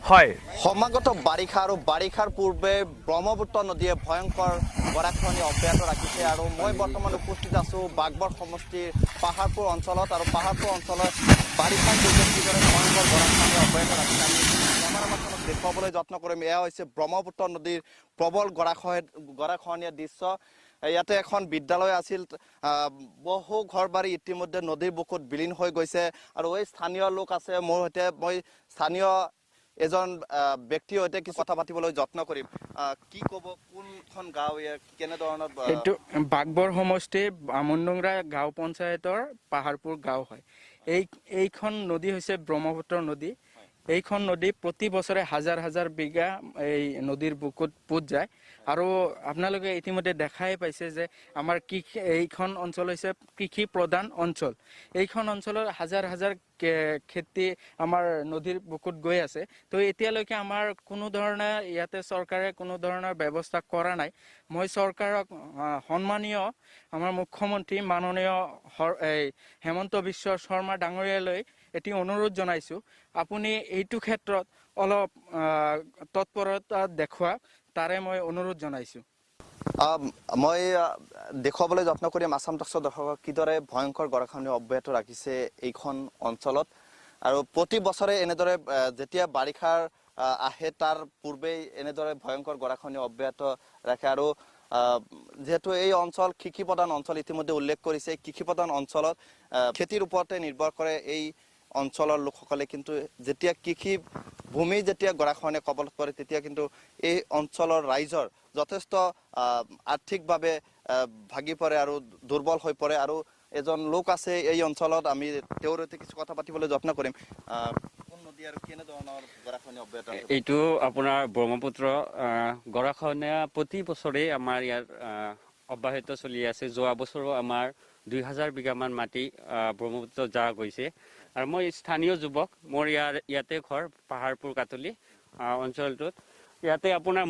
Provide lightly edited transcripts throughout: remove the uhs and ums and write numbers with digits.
হয় সমাগত বাৰিষা আৰু বাৰিষাৰ পূৰ্বে ব্ৰহ্মপুত্ৰ নদীয়ে ভয়ংকৰ গৰাখহনীয়া অব্যাহত ৰাখিছে আৰু মই বৰ্তমান উপস্থিত আছোঁ বাগবৰ সমষ্টিৰ পাহাৰপুৰ অঞ্চলত আৰু পাহাৰপুৰ অঞ্চলত বাৰিষাৰ পূৰ্বে কিদৰে ভয়ংকৰ গৰাখহনীয়া অব্যাহত ৰাখিছে আমি কেমেৰামেনখনক দেখুৱাবলৈ যত্ন কৰিম। এয়া হৈছে ব্ৰহ্মপুত্ৰ নদীৰ প্ৰবল গৰাখহনীয়া দৃশ্য। ইয়াতে এখন বিদ্যালয় আছিল, বহু ঘৰ বাৰী ইতিমধ্যে নদীৰ বুকুত বিলীন হৈ গৈছে আৰু এই স্থানীয় লোক আছে মোৰ সৈতে। মই স্থানীয় এজন ব্যক্তিৰ সৈতে কিছু কথা পাতিবলৈ যত্ন কৰিম। কি ক'ব, কোনখন গাঁও, কেনেধৰণৰ? এইটো বাগবৰ সমষ্টিৰ বামুনডুংৰা গাঁও পঞ্চায়তৰ পাহাৰপুৰ গাঁও হয়। এইখন নদী হৈছে ব্ৰহ্মপুত্ৰ নদী। এইখন নদী প্ৰতি বছৰে হাজাৰ হাজাৰ বিঘা এই নদীৰ বুকুত পোত যায় আৰু আপোনালোকে ইতিমধ্যে দেখাই পাইছে যে আমাৰ এইখন অঞ্চল হৈছে কৃষি প্ৰধান অঞ্চল। এইখন অঞ্চলৰ হাজাৰ হাজাৰ খেতি আমাৰ নদীৰ বুকুত গৈ আছে। তো এতিয়ালৈকে আমাৰ কোনো ধৰণে ইয়াতে চৰকাৰে কোনো ধৰণৰ ব্যৱস্থা কৰা নাই। মই চৰকাৰক সন্মানীয় আমাৰ মুখ্যমন্ত্ৰী মাননীয় হেমন্ত বিশ্ব শৰ্মা ডাঙৰীয়ালৈ এটি অনুৰোধ জনাইছোঁ, আপুনি এইটো ক্ষেত্ৰত অলপ তৎপৰতা দেখুৱাওক, তাৰে মই অনুৰোধ জনাইছোঁ। মই দেখুৱাবলৈ যত্ন কৰিম আছাম টকছৰ দৰ্শকক কিদৰে ভয়ংকৰ গৰাখহনীয়া অব্যাহত ৰাখিছে এইখন অঞ্চলত। আৰু প্ৰতি বছৰে এনেদৰে যেতিয়া বাৰিষাৰ আহে তাৰ পূৰ্বেই এনেদৰে ভয়ংকৰ গৰাখহনীয়া অব্যাহত ৰাখে। আৰু যিহেতু এই অঞ্চল কৃষি প্ৰধান অঞ্চল, ইতিমধ্যে উল্লেখ কৰিছে, কৃষি প্ৰধান অঞ্চলত খেতিৰ ওপৰতে নিৰ্ভৰ কৰে এই অঞ্চলৰ লোকসকলে। কিন্তু যেতিয়া কৃষি ভূমি যেতিয়া গৰাখহনীয়া কবলত পৰে তেতিয়া কিন্তু এই অঞ্চলৰ ৰাইজৰ যথেষ্ট আৰ্থিকভাৱে ভাগি পৰে আৰু দুৰ্বল হৈ পৰে। আৰু এজন লোক আছে এই অঞ্চলত, আমি তেওঁৰ সৈতে কিছু কথা পাতিবলৈ যত্ন কৰিম। এইটো আপোনাৰ ব্ৰহ্মপুত্ৰ গৰাখহনীয়া প্ৰতি বছৰে আমাৰ ইয়াত অব্যাহত চলি আছে। যোৱা বছৰো আমাৰ 2000 বিঘামান মাটি ব্ৰহ্মপুত্ৰ যা গৈছে। আৰু মই স্থানীয় যুৱক, মোৰ ইয়াতে ঘৰ পাহাৰপুৰ কাটলি অঞ্চলটোত। ইয়াতে আপোনাৰ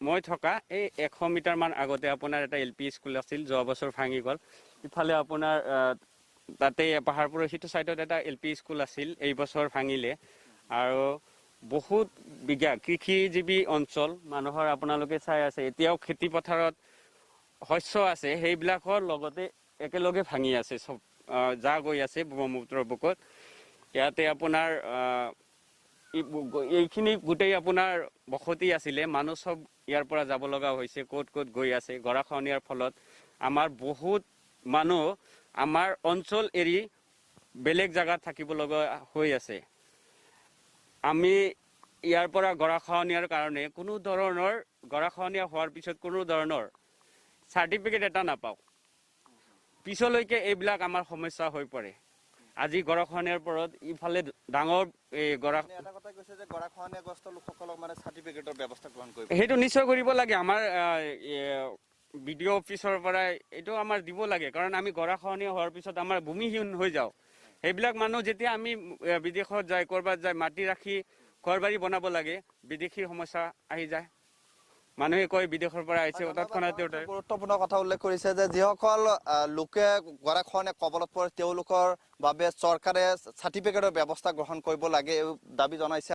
মই থকা এই 100 মিটাৰমান আগতে আপোনাৰ এটা LP স্কুল আছিল, যোৱা বছৰ ভাঙি গ'ল। ইফালে আপোনাৰ তাতে পাহাৰপুৰৰ সিটো চাইডত এটা LP স্কুল আছিল, এই বছৰ ভাঙিলে। আৰু বহুত বিঘা কৃষিজীৱী অঞ্চল মানুহৰ আপোনালোকে চাই আছে, এতিয়াও খেতি পথাৰত শস্য আছে, সেইবিলাকৰ লগতে একেলগে ভাঙি আছে, চব যা গৈ আছে ব্ৰহ্মপুত্ৰৰ বুকুত। ইয়াতে আপোনাৰ এইখিনি গোটেই আপোনাৰ বসতি আছিলে, মানুহ চব ইয়াৰ পৰা যাব লগা হৈছে, ক'ত ক'ত গৈ আছে। গৰাখহনীয়াৰ ফলত আমাৰ বহুত মানুহ আমাৰ অঞ্চল এৰি বেলেগ জাগাত থাকিব লগা হৈ আছে। আমি ইয়াৰ পৰা গৰাখহনীয়াৰ কাৰণে কোনো ধৰণৰ গৰাখহনীয়া হোৱাৰ পিছত কোনো ধৰণৰ চাৰ্টিফিকেট এটা নাপাওঁ, পিছলৈকে এইবিলাক আমাৰ সমস্যা হৈ পৰে। আজি গৰাখহনীয়াৰ পৰত ইফালে ডাঙৰ সেইটো নিশ্চয় কৰিব লাগে। আমাৰ BDO অফিচৰ পৰা এইটো আমাৰ দিব লাগে, কাৰণ আমি গৰাখহনীয়া হোৱাৰ পিছত আমাৰ ভূমিহীন হৈ যাওঁ। সেইবিলাক মানুহ যেতিয়া আমি বিদেশত যায়, ক'ৰবাত যায়, মাটি ৰাখি ঘৰ বাৰী বনাব লাগে, বিদেশী সমস্যা আহি যায়। মানুহে কয় বিদেশৰ পৰা আহিছে, তৎক্ষণাৎ গুৰুত্বপূৰ্ণ কথা উল্লেখ কৰিছে যে যিসকল লোকে গৰাখহনীয়া কবলত পৰে তেওঁলোকৰ বাবে চৰকাৰে চাৰ্টিফিকেটৰ ব্যৱস্থা গ্ৰহণ কৰিব লাগে, এই দাবী জনাইছে।